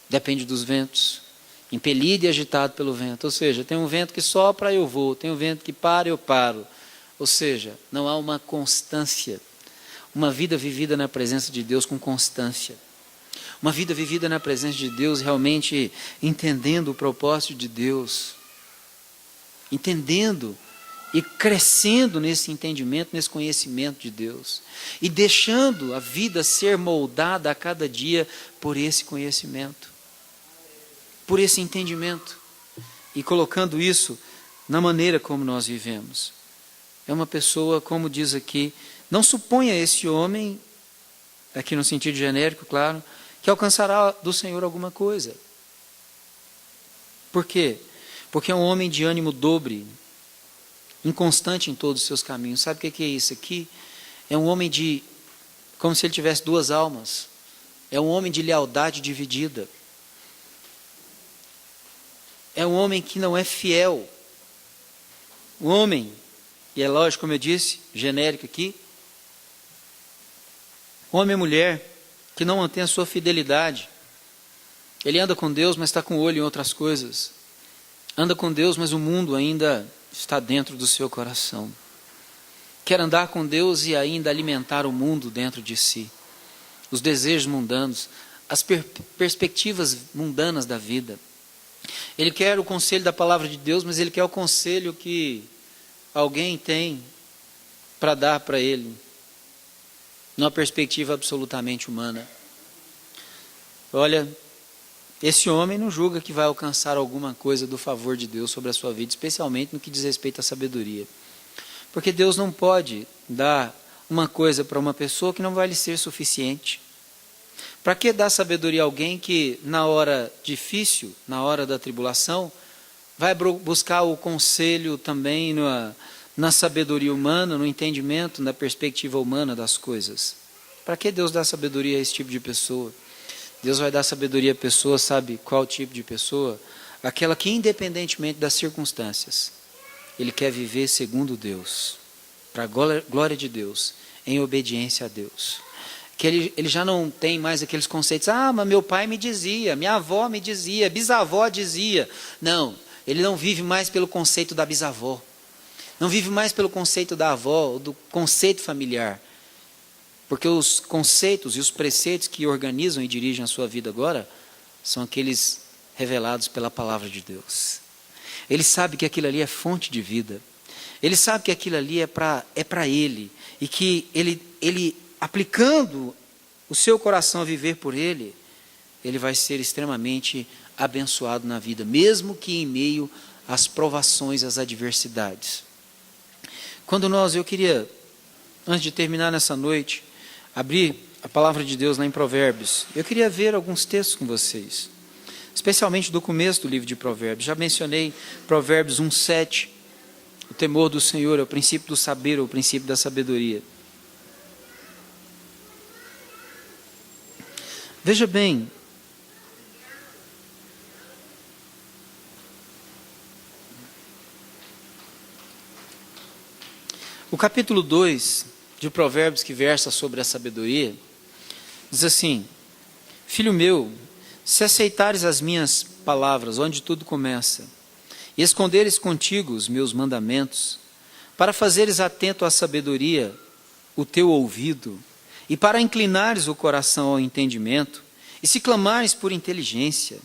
Speaker 1: depende dos ventos. Impelido e agitado pelo vento, ou seja, tem um vento que sopra, eu vou, tem um vento que para, eu paro, ou seja, não há uma constância, uma vida vivida na presença de Deus com constância, uma vida vivida na presença de Deus realmente entendendo o propósito de Deus, entendendo e crescendo nesse entendimento, nesse conhecimento de Deus, e deixando a vida ser moldada a cada dia por esse conhecimento, por esse entendimento, e colocando isso na maneira como nós vivemos. É uma pessoa, como diz aqui, não suponha esse homem, aqui no sentido genérico, claro, que alcançará do Senhor alguma coisa. Por quê? Porque é um homem de ânimo dobre, inconstante em todos os seus caminhos. Sabe o que é isso aqui? É um homem como se ele tivesse duas almas. É um homem de lealdade dividida. É um homem que não é fiel. Um homem, e é lógico, como eu disse, genérico aqui, homem e mulher que não mantém a sua fidelidade. Ele anda com Deus, mas está com o olho em outras coisas. Anda com Deus, mas o mundo ainda está dentro do seu coração. Quer andar com Deus e ainda alimentar o mundo dentro de si. Os desejos mundanos, as perspectivas mundanas da vida. Ele quer o conselho da palavra de Deus, mas ele quer o conselho que alguém tem para dar para ele, numa perspectiva absolutamente humana. Olha, esse homem não julga que vai alcançar alguma coisa do favor de Deus sobre a sua vida, especialmente no que diz respeito à sabedoria. Porque Deus não pode dar uma coisa para uma pessoa que não vai lhe ser suficiente. Para que dar sabedoria a alguém que na hora difícil, na hora da tribulação, vai buscar o conselho também na sabedoria humana, no entendimento, na perspectiva humana das coisas? Para que Deus dá sabedoria a esse tipo de pessoa? Deus vai dar sabedoria a pessoa, sabe qual tipo de pessoa? Aquela que, independentemente das circunstâncias, ele quer viver segundo Deus, para a glória de Deus, em obediência a Deus. Que ele já não tem mais aqueles conceitos, mas meu pai me dizia, minha avó me dizia, bisavó dizia. Não, ele não vive mais pelo conceito da bisavó, não vive mais pelo conceito da avó, do conceito familiar. Porque os conceitos e os preceitos que organizam e dirigem a sua vida agora, são aqueles revelados pela palavra de Deus. Ele sabe que aquilo ali é fonte de vida, ele sabe que aquilo ali é para ele, e que ele aplicando o seu coração a viver por ele, ele vai ser extremamente abençoado na vida, mesmo que em meio às provações, às adversidades. Eu queria, antes de terminar nessa noite, abrir a palavra de Deus lá em Provérbios. Eu queria ver alguns textos com vocês, especialmente do começo do livro de Provérbios. Já mencionei Provérbios 1:7, o temor do Senhor é o princípio do saber, é o princípio da sabedoria. Veja bem, o capítulo 2 de Provérbios, que versa sobre a sabedoria, diz assim: filho meu, se aceitares as minhas palavras, onde tudo começa, e esconderes contigo os meus mandamentos, para fazeres atento à sabedoria o teu ouvido, e para inclinares o coração ao entendimento, e se clamares por inteligência,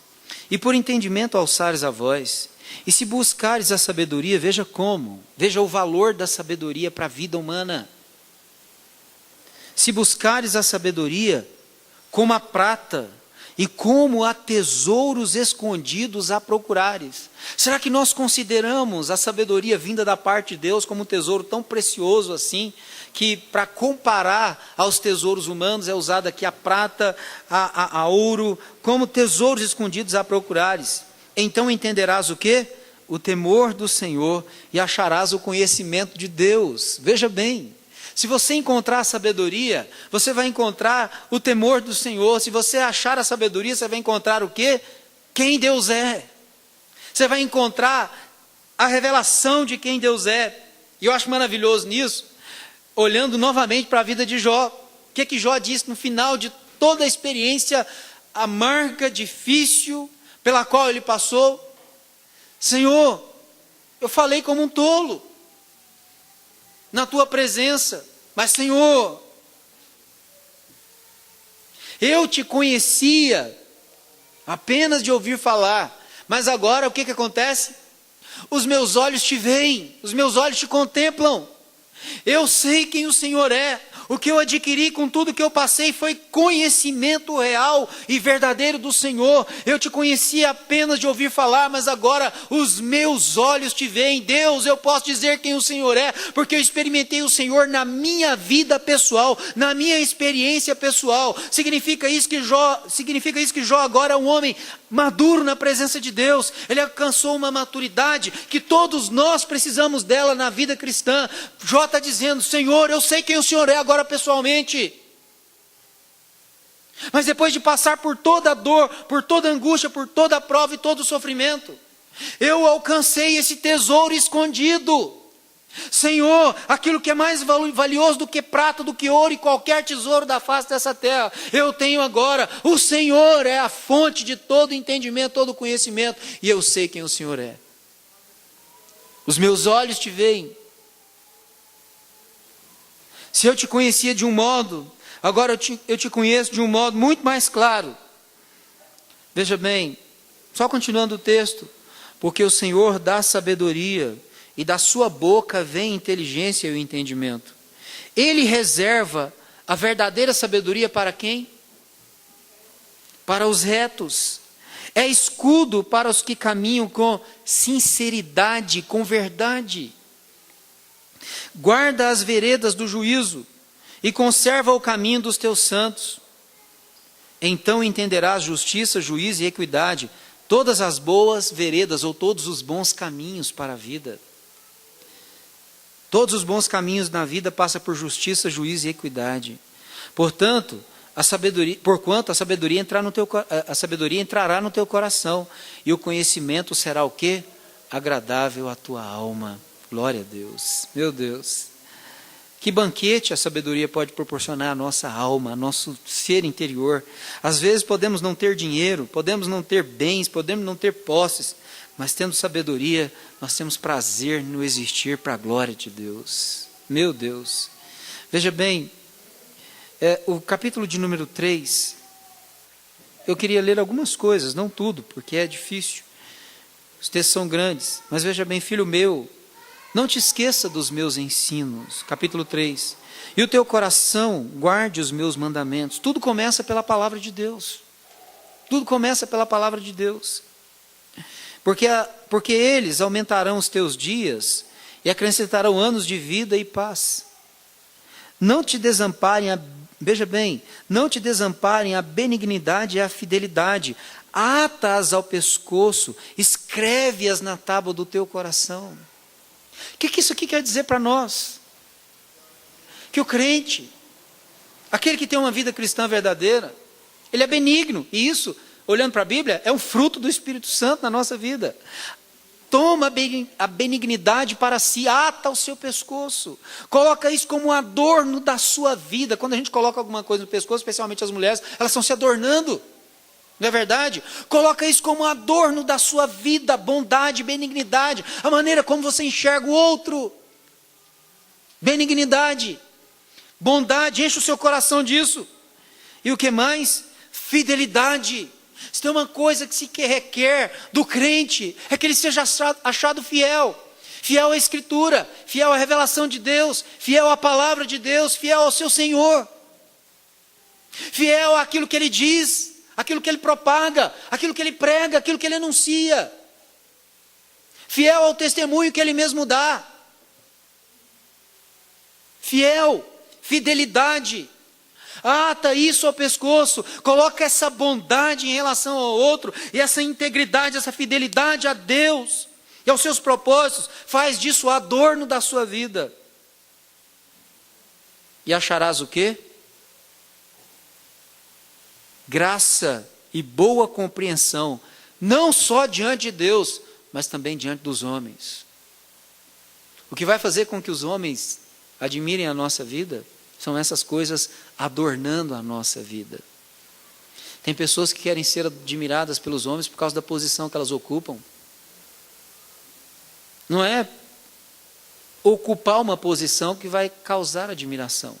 Speaker 1: e por entendimento alçares a voz, e se buscares a sabedoria, veja o valor da sabedoria para a vida humana. Se buscares a sabedoria como a prata, e como há tesouros escondidos a procurares. Será que nós consideramos a sabedoria vinda da parte de Deus como um tesouro tão precioso assim, que para comparar aos tesouros humanos é usada aqui a prata, a ouro, como tesouros escondidos a procurares? Então entenderás o quê? O temor do Senhor e acharás o conhecimento de Deus. Veja bem, se você encontrar a sabedoria, você vai encontrar o temor do Senhor. Se você achar a sabedoria, você vai encontrar o quê? Quem Deus é. Você vai encontrar a revelação de quem Deus é. E eu acho maravilhoso nisso, olhando novamente para a vida de Jó. O que Jó disse no final de toda a experiência amarga, difícil, pela qual ele passou? Senhor, eu falei como um tolo na tua presença, mas Senhor, eu te conhecia apenas de ouvir falar, mas agora o que acontece? Os meus olhos te veem, os meus olhos te contemplam, eu sei quem o Senhor é. O que eu adquiri com tudo que eu passei foi conhecimento real e verdadeiro do Senhor. Eu te conhecia apenas de ouvir falar, mas agora os meus olhos te veem. Deus, eu posso dizer quem o Senhor é, porque eu experimentei o Senhor na minha vida pessoal, na minha experiência pessoal. Significa isso que Jó agora é um homem maduro na presença de Deus. Ele alcançou uma maturidade que todos nós precisamos dela na vida cristã. Jó está dizendo: Senhor, eu sei quem o Senhor é agora pessoalmente, mas depois de passar por toda a dor, por toda a angústia, por toda a prova e todo o sofrimento, eu alcancei esse tesouro escondido. Senhor, aquilo que é mais valioso do que prata, do que ouro e qualquer tesouro da face dessa terra, eu tenho agora. O Senhor é a fonte de todo entendimento, todo conhecimento, e eu sei quem o Senhor é. Os meus olhos te veem. Se eu te conhecia de um modo, agora eu te conheço de um modo muito mais claro. Veja bem, só continuando o texto: porque o Senhor dá sabedoria, e da sua boca vem inteligência e o entendimento. Ele reserva a verdadeira sabedoria para quem? Para os retos. É escudo para os que caminham com sinceridade, com verdade. Guarda as veredas do juízo e conserva o caminho dos teus santos. Então entenderás justiça, juízo e equidade, todas as boas veredas ou todos os bons caminhos para a vida. Todos os bons caminhos na vida passam por justiça, juízo e equidade. Porquanto a sabedoria entrará no teu coração, e o conhecimento será o quê? Agradável à tua alma. Glória a Deus. Meu Deus. Que banquete a sabedoria pode proporcionar à nossa alma, ao nosso ser interior. Às vezes podemos não ter dinheiro, podemos não ter bens, podemos não ter posses, mas tendo sabedoria, nós temos prazer no existir para a glória de Deus. Meu Deus. Veja bem, o capítulo de número 3, eu queria ler algumas coisas, não tudo, porque é difícil. Os textos são grandes, mas veja bem, filho meu, não te esqueça dos meus ensinos. Capítulo 3. E o teu coração guarde os meus mandamentos. Tudo começa pela palavra de Deus. Tudo começa pela palavra de Deus. Porque eles aumentarão os teus dias e acrescentarão anos de vida e paz. Não te desamparem, veja bem, não te desamparem a benignidade e a fidelidade. Ata-as ao pescoço, escreve-as na tábua do teu coração. O que isso aqui quer dizer para nós? Que o crente, aquele que tem uma vida cristã verdadeira, ele é benigno, e isso, olhando para a Bíblia, é um fruto do Espírito Santo na nossa vida. Toma a benignidade para si, ata o seu pescoço, coloca isso como um adorno da sua vida. Quando a gente coloca alguma coisa no pescoço, especialmente as mulheres, elas estão se adornando. Não é verdade? Coloca isso como um adorno da sua vida, bondade, benignidade, a maneira como você enxerga o outro. Benignidade, bondade, enche o seu coração disso. E o que mais? Fidelidade. Se tem uma coisa que se requer do crente, é que ele seja achado fiel. Fiel à Escritura, fiel à revelação de Deus, fiel à palavra de Deus, fiel ao seu Senhor. Fiel àquilo que Ele diz, aquilo que ele propaga, aquilo que ele prega, aquilo que ele anuncia. Fiel ao testemunho que ele mesmo dá. Fiel, fidelidade. Ata isso ao pescoço, coloca essa bondade em relação ao outro, e essa integridade, essa fidelidade a Deus e aos seus propósitos, faz disso o adorno da sua vida. E acharás o quê? Graça e boa compreensão, não só diante de Deus, mas também diante dos homens. O que vai fazer com que os homens admirem a nossa vida são essas coisas adornando a nossa vida. Tem pessoas que querem ser admiradas pelos homens por causa da posição que elas ocupam. Não é ocupar uma posição que vai causar admiração.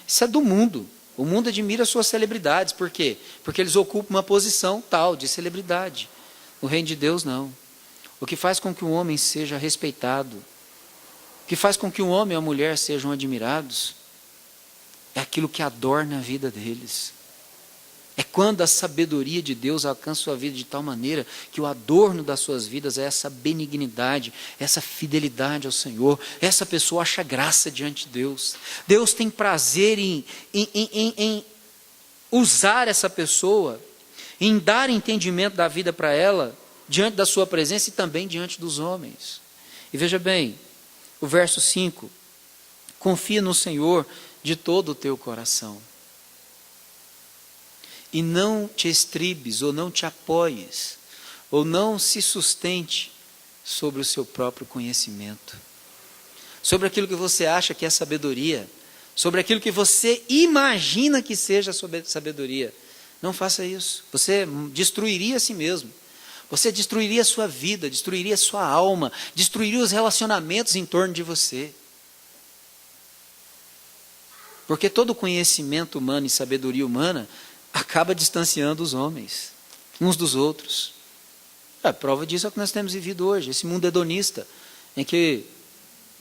Speaker 1: Isso é do mundo. O mundo admira suas celebridades. Por quê? Porque eles ocupam uma posição tal de celebridade. No reino de Deus, não. O que faz com que um homem seja respeitado, o que faz com que um homem e uma mulher sejam admirados, é aquilo que adorna a vida deles. É quando a sabedoria de Deus alcança a sua vida de tal maneira que o adorno das suas vidas é essa benignidade, essa fidelidade ao Senhor. Essa pessoa acha graça diante de Deus. Deus tem prazer em usar essa pessoa, em dar entendimento da vida para ela, diante da sua presença e também diante dos homens. E veja bem, o verso 5, confia no Senhor de todo o teu coração. E não te estribes, ou não te apoies, ou não se sustente sobre o seu próprio conhecimento, sobre aquilo que você acha que é sabedoria, sobre aquilo que você imagina que seja sabedoria. Não faça isso. Você destruiria a si mesmo. Você destruiria a sua vida, destruiria a sua alma, destruiria os relacionamentos em torno de você. Porque todo conhecimento humano e sabedoria humana acaba distanciando os homens, uns dos outros. A prova disso é o que nós temos vivido hoje, esse mundo hedonista, em que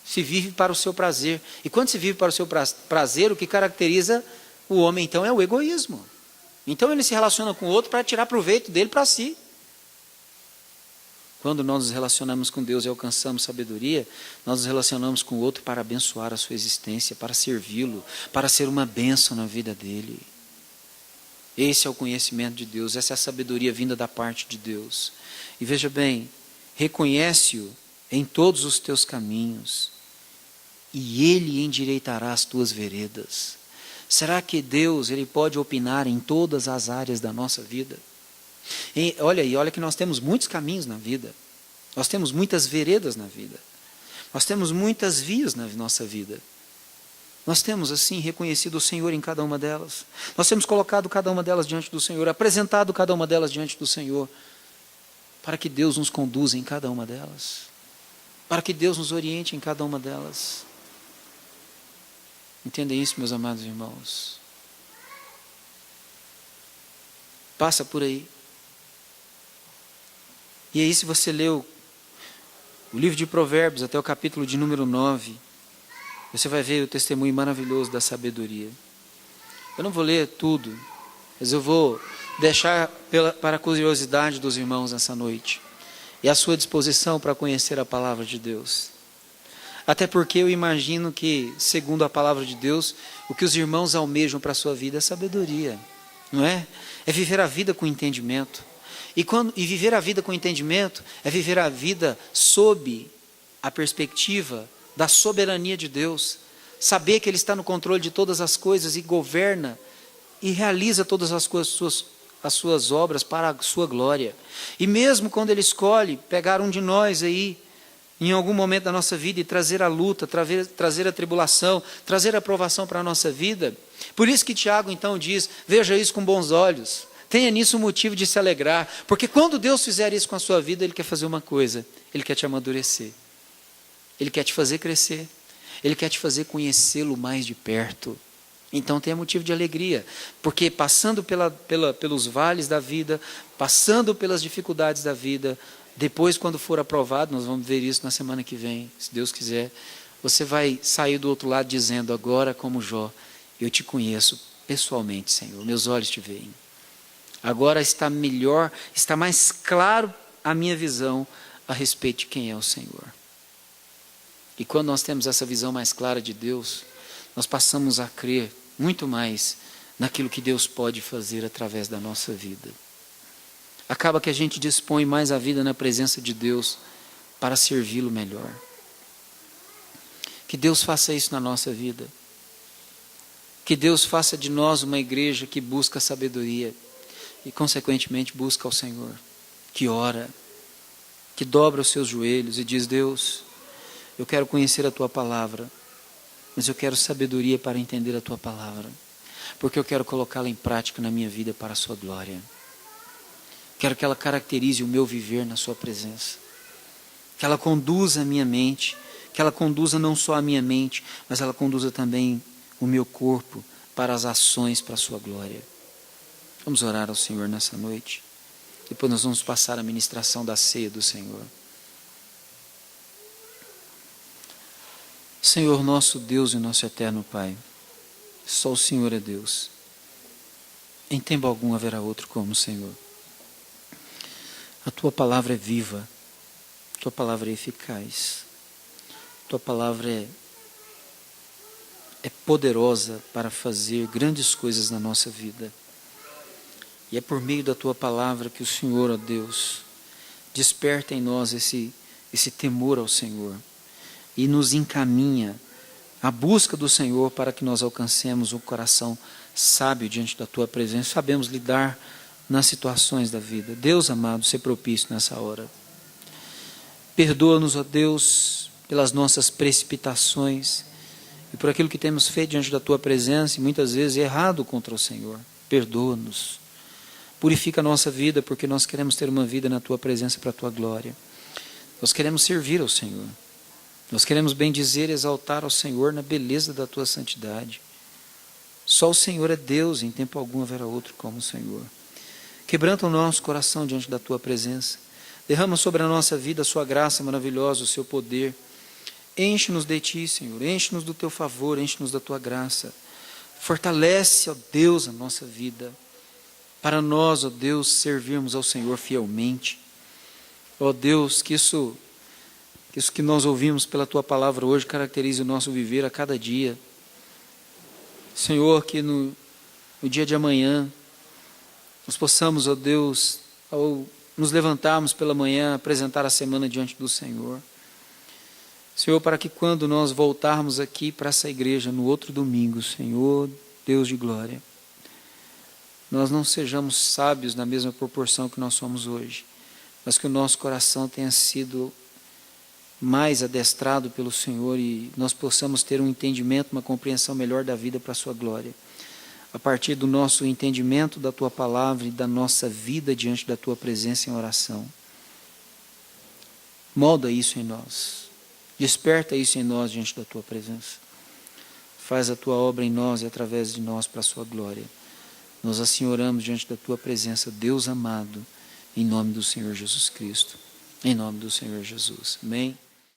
Speaker 1: se vive para o seu prazer. E quando se vive para o seu prazer, o que caracteriza o homem então é o egoísmo. Então ele se relaciona com o outro para tirar proveito dele para si. Quando nós nos relacionamos com Deus e alcançamos sabedoria, nós nos relacionamos com o outro para abençoar a sua existência, para servi-lo, para ser uma bênção na vida dele. Esse é o conhecimento de Deus, essa é a sabedoria vinda da parte de Deus. E veja bem, reconhece-o em todos os teus caminhos, e Ele endireitará as tuas veredas. Será que Deus ele pode opinar em todas as áreas da nossa vida? E olha que nós temos muitos caminhos na vida, nós temos muitas veredas na vida, nós temos muitas vias na nossa vida. Nós temos assim reconhecido o Senhor em cada uma delas. Nós temos colocado cada uma delas diante do Senhor, apresentado cada uma delas diante do Senhor, para que Deus nos conduza em cada uma delas, para que Deus nos oriente em cada uma delas. Entendem isso, meus amados irmãos? Passa por aí. E aí, se você leu o livro de Provérbios até o capítulo de número 9, você vai ver o testemunho maravilhoso da sabedoria. Eu não vou ler tudo, mas eu vou deixar para a curiosidade dos irmãos nessa noite e a sua disposição para conhecer a palavra de Deus. Até porque eu imagino que, segundo a palavra de Deus, o que os irmãos almejam para a sua vida é sabedoria, não é? É viver a vida com entendimento. E viver a vida com entendimento é viver a vida sob a perspectiva da soberania de Deus. Saber que Ele está no controle de todas as coisas e governa e realiza todas as suas obras para a sua glória. E mesmo quando Ele escolhe pegar um de nós aí, em algum momento da nossa vida, e trazer a luta, trazer a tribulação, trazer a provação para a nossa vida, por isso que Tiago então diz, veja isso com bons olhos, tenha nisso um motivo de se alegrar, porque quando Deus fizer isso com a sua vida, Ele quer fazer uma coisa, Ele quer te amadurecer, Ele quer te fazer crescer, Ele quer te fazer conhecê-lo mais de perto. Então tenha motivo de alegria, porque passando pelos vales da vida, passando pelas dificuldades da vida, depois quando for aprovado, nós vamos ver isso na semana que vem, se Deus quiser, você vai sair do outro lado dizendo, agora como Jó, eu te conheço pessoalmente, Senhor, meus olhos te veem. Agora está melhor, está mais claro a minha visão a respeito de quem é o Senhor. E quando nós temos essa visão mais clara de Deus, nós passamos a crer muito mais naquilo que Deus pode fazer através da nossa vida. Acaba que a gente dispõe mais a vida na presença de Deus para servi-lo melhor. Que Deus faça isso na nossa vida. Que Deus faça de nós uma igreja que busca sabedoria e, consequentemente, busca ao Senhor. Que ora, que dobra os seus joelhos e diz: Deus, eu quero conhecer a Tua palavra, mas eu quero sabedoria para entender a Tua palavra, porque eu quero colocá-la em prática na minha vida para a Sua glória. Quero que ela caracterize o meu viver na Sua presença, que ela conduza a minha mente, que ela conduza não só a minha mente, mas ela conduza também o meu corpo para as ações para a Sua glória. Vamos orar ao Senhor nessa noite. Depois nós vamos passar a ministração da ceia do Senhor. Senhor, nosso Deus e nosso eterno Pai, só o Senhor é Deus. Em tempo algum haverá outro como o Senhor. A Tua palavra é viva, a Tua palavra é eficaz, a Tua palavra é poderosa para fazer grandes coisas na nossa vida. E é por meio da Tua palavra que o Senhor, ó Deus, desperta em nós esse temor ao Senhor e nos encaminha à busca do Senhor para que nós alcancemos um coração sábio diante da Tua presença. Sabemos lidar nas situações da vida. Deus amado, ser propício nessa hora. Perdoa-nos, ó Deus, pelas nossas precipitações e por aquilo que temos feito diante da Tua presença e muitas vezes errado contra o Senhor. Perdoa-nos. Purifica a nossa vida, porque nós queremos ter uma vida na Tua presença para a Tua glória. Nós queremos servir ao Senhor. Nós queremos bendizer e exaltar ao Senhor na beleza da Tua santidade. Só o Senhor é Deus, em tempo algum haverá outro como o Senhor. Quebranta o nosso coração diante da Tua presença. Derrama sobre a nossa vida a Sua graça maravilhosa, o Seu poder. Enche-nos de Ti, Senhor. Enche-nos do Teu favor, enche-nos da Tua graça. Fortalece, ó Deus, a nossa vida. Para nós, ó Deus, servirmos ao Senhor fielmente. Ó Deus, que isso que nós ouvimos pela Tua palavra hoje caracterize o nosso viver a cada dia. Senhor, que no dia de amanhã nós possamos, ó Deus, ao nos levantarmos pela manhã, apresentar a semana diante do Senhor. Senhor, para que quando nós voltarmos aqui para essa igreja no outro domingo, Senhor, Deus de glória, nós não sejamos sábios na mesma proporção que nós somos hoje, mas que o nosso coração tenha sido mais adestrado pelo Senhor e nós possamos ter um entendimento, uma compreensão melhor da vida para a Sua glória. A partir do nosso entendimento da Tua palavra e da nossa vida diante da Tua presença em oração. Molda isso em nós. Desperta isso em nós diante da Tua presença. Faz a Tua obra em nós e através de nós para a Sua glória. Nós assim oramos diante da Tua presença, Deus amado, em nome do Senhor Jesus Cristo. Em nome do Senhor Jesus. Amém.